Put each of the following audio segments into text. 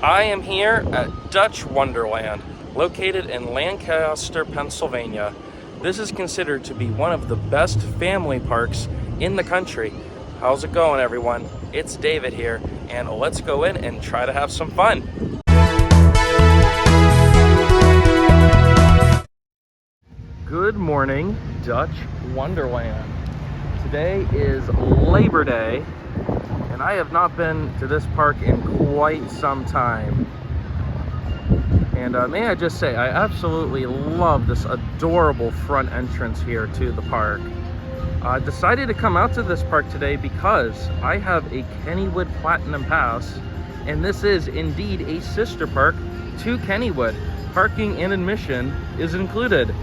I am here at Dutch Wonderland, located in Lancaster, Pennsylvania. This is considered to be one of the best family parks in the country. How's it going, everyone? It's David here, and let's go in and try to have some fun. Good morning, Dutch Wonderland. Today is Labor Day, and I have not been to this park in quite some time. And may I just say, I absolutely love this adorable front entrance here to the park. I decided to come out to this park today because I have a Kennywood Platinum Pass, and this is indeed a sister park to Kennywood. Parking and admission is included.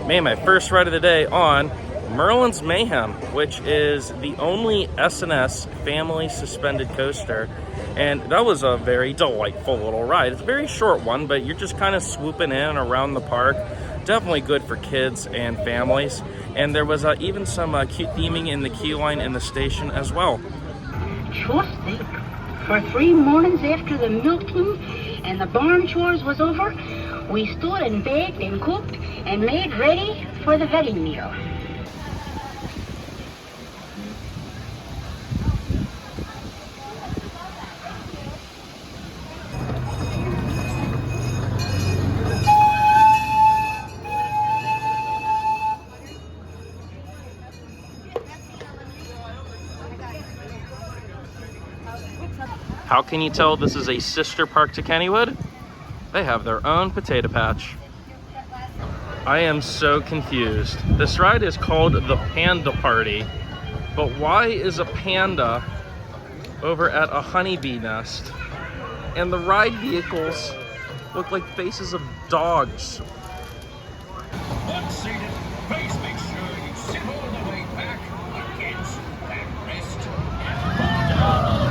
Made my first ride of the day on Merlin's Mayhem, which is the only S&S family suspended coaster, and that was a very delightful little ride. It's a very short one, but you're just kind of swooping in around the park. Definitely good for kids and families, and there was even some cute theming in the queue line in the station as well. Just think, for 3 mornings after the milking and the barn chores was over, we stood and baked and cooked and made ready for the wedding meal. How can you tell this is a sister park to Kennywood? They have their own potato patch. I am so confused. This ride is called the Panda Party, but why is a panda over at a honeybee nest? And the ride vehicles look like faces of dogs. Once seated, please make sure you sit all the way back against that rest and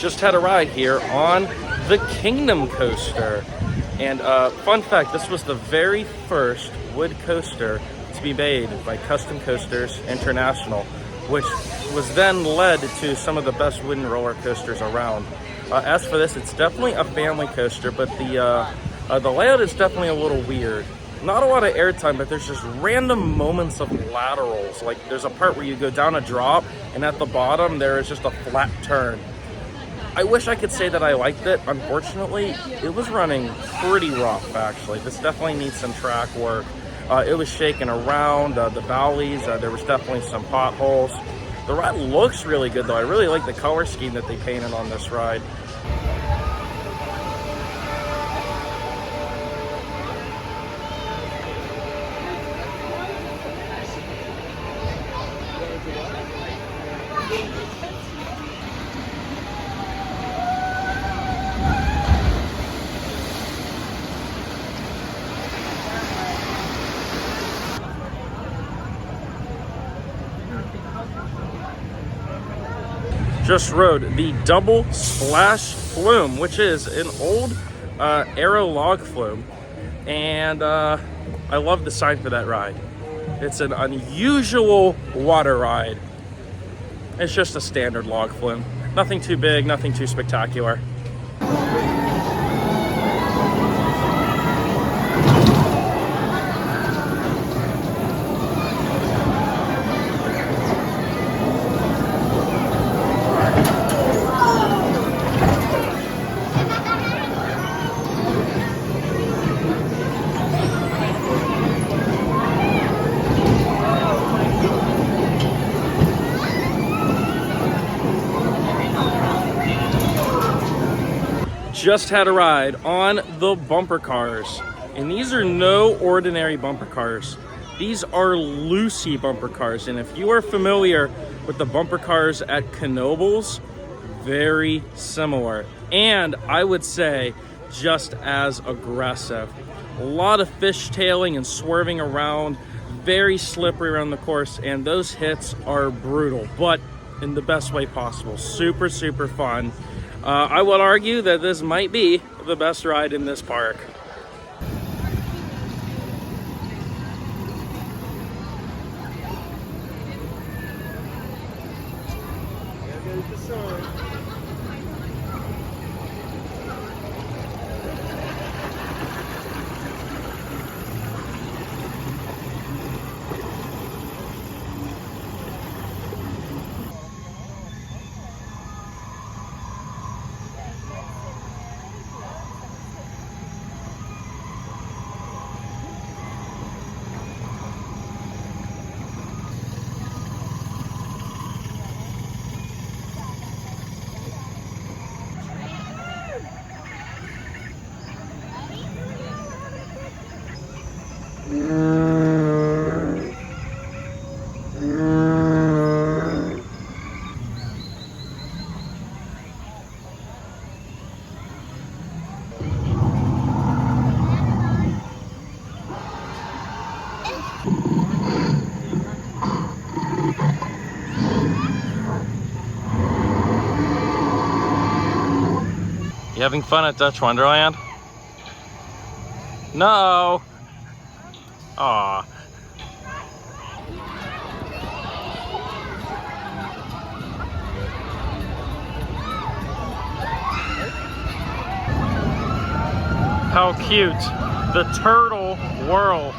just had a ride here on the Kingdom Coaster. And fun fact, this was the very first wood coaster to be made by Custom Coasters International, which was then led to some of the best wooden roller coasters around. As for this, it's definitely a family coaster, but the layout is definitely a little weird. Not a lot of airtime, but there's just random moments of laterals. Like there's a part where you go down a drop, and at the bottom there is just a flat turn. I wish I could say that I liked it. Unfortunately, it was running pretty rough, actually. This definitely needs some track work. It was shaking around the valleys. There was definitely some potholes. The ride looks really good, though. I really like the color scheme that they painted on this ride. Just rode the double Splash Flume, which is an old aero log flume, and I love the sign for that ride. It's an unusual water ride. It's just a standard log flume. Nothing too big, nothing too spectacular. Just had a ride on the bumper cars, and these are no ordinary bumper cars. These are Lucy bumper cars, and if you are familiar with the bumper cars at Knoebels, very similar, and I would say just as aggressive. A lot of fishtailing and swerving around, very slippery around the course, and those hits are brutal, but in the best way possible. Super, super fun. I would argue that this might be the best ride in this park. You having fun at Dutch Wonderland? No. Aw. How cute. The turtle whirl.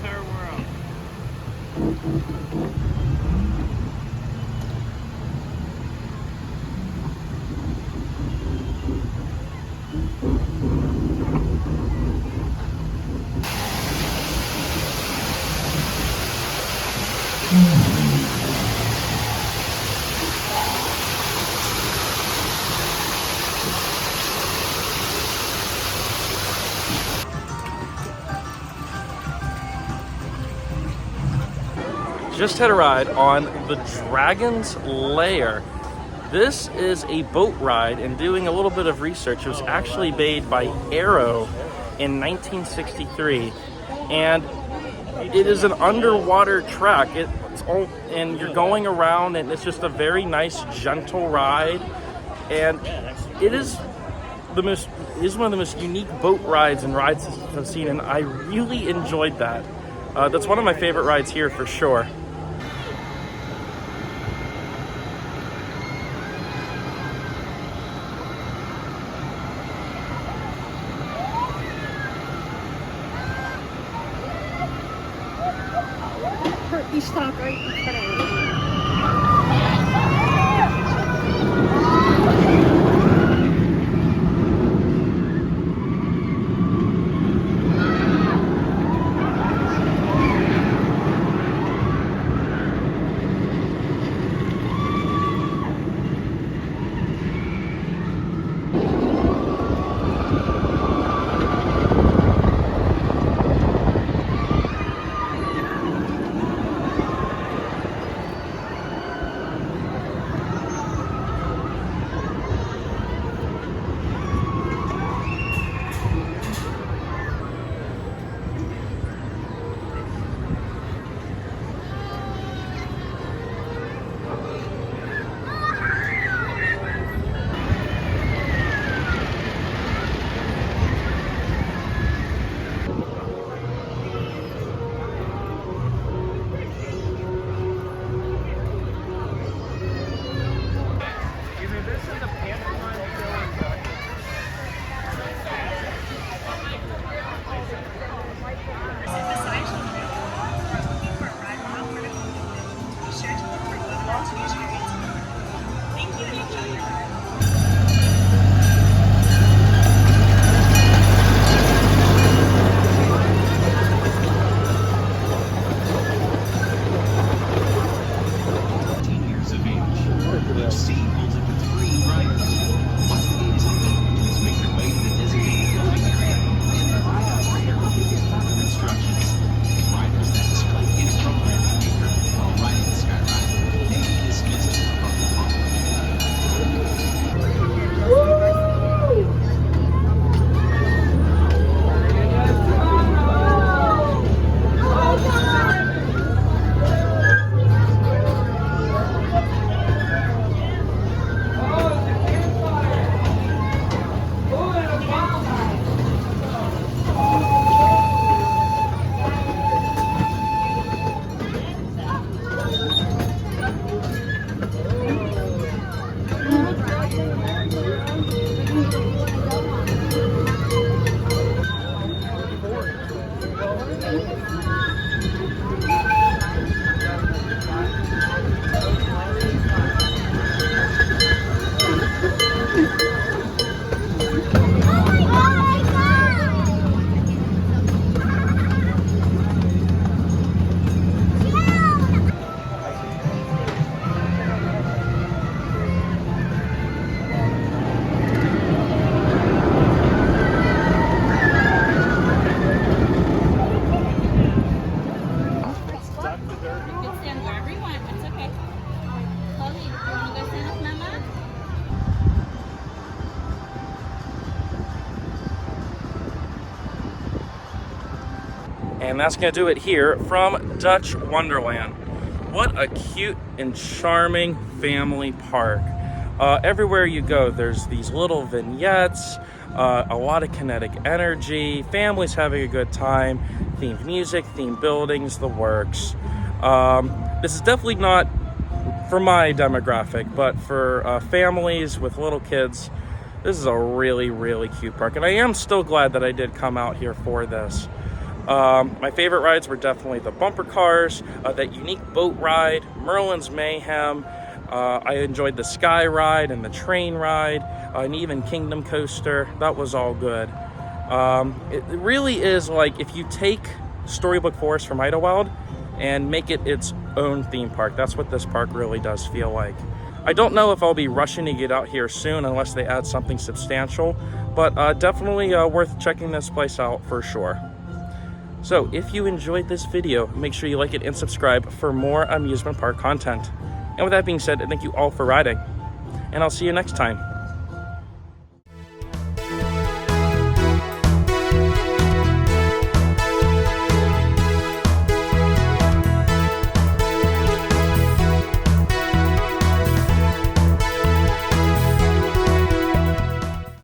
entire world. Just had a ride on the Dragon's Lair. This is a boat ride, and doing a little bit of research, it was actually made by Arrow in 1963, and it is an underwater track. It's all, and you're going around, and it's just a very nice, gentle ride, and it is one of the most unique boat rides and rides I've seen, and I really enjoyed that. That's one of my favorite rides here for sure. You stop right in front of me. And that's going to do it here from Dutch Wonderland. What a cute and charming family park. Everywhere you go, there's these little vignettes, a lot of kinetic energy, families having a good time, themed music, themed buildings, the works. This is definitely not for my demographic, but for families with little kids, this is a really, really cute park. And I am still glad that I did come out here for this. My favorite rides were definitely the bumper cars, that unique boat ride, Merlin's Mayhem. I enjoyed the Skyride and the train ride, and even Kingdom Coaster. That was all good. It really is like if you take Storybook Forest from Idlewild and make it its own theme park. That's what this park really does feel like. I don't know if I'll be rushing to get out here soon unless they add something substantial, but definitely worth checking this place out for sure. So if you enjoyed this video, make sure you like it and subscribe for more amusement park content. And with that being said, thank you all for riding, and I'll see you next time.